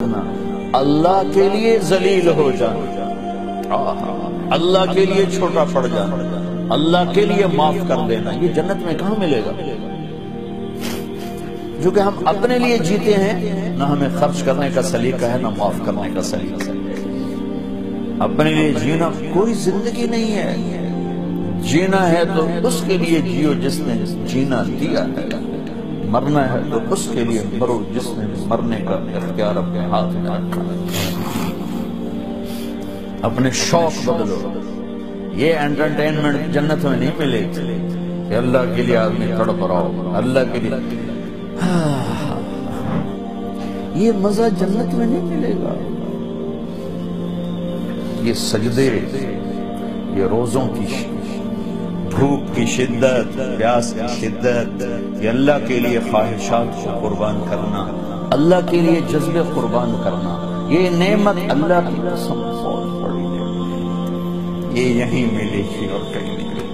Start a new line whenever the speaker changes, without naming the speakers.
رکھنا، اللہ کے لیے ذلیل ہو جانا، اللہ کے لیے چھوٹا پڑ جانا، اللہ کے لیے معاف کر دینا، یہ جنت میں کہاں ملے گا؟ جو کہ ہم اپنے لیے جیتے ہیں، نہ ہمیں خرچ کرنے کا سلیقہ ہے، نہ معاف کرنے کا سلیقہ ہے۔ اپنے لیے جینا کوئی زندگی نہیں ہے۔ جینا ہے تو اس کے لیے جیو جس نے جینا دیا ہے، مرنا ہے تو اس کے لیے مرو جس نے مرنے کا اختیار اپنے ہاتھ میں رکھا ہے۔ اپنے شوق بدلو۔ یہ انٹرٹینمنٹ جنت میں نہیں ملے کہ اللہ کے لیے آدمی تڑپ رہا ہو، اللہ کے لیے یہ مزہ جنت میں نہیں ملے گا۔ یہ سجدے، یہ روزوں کی بھوک کی شدت، پیاس کی شدت، یہ اللہ کے لیے خواہشات کو قربان کرنا، اللہ کے لیے جذبے قربان کرنا، یہ نعمت اللہ کی قسم بہت بڑی ہے۔ یہ یہیں ملے گی اور کہیں نہیں ملے گی۔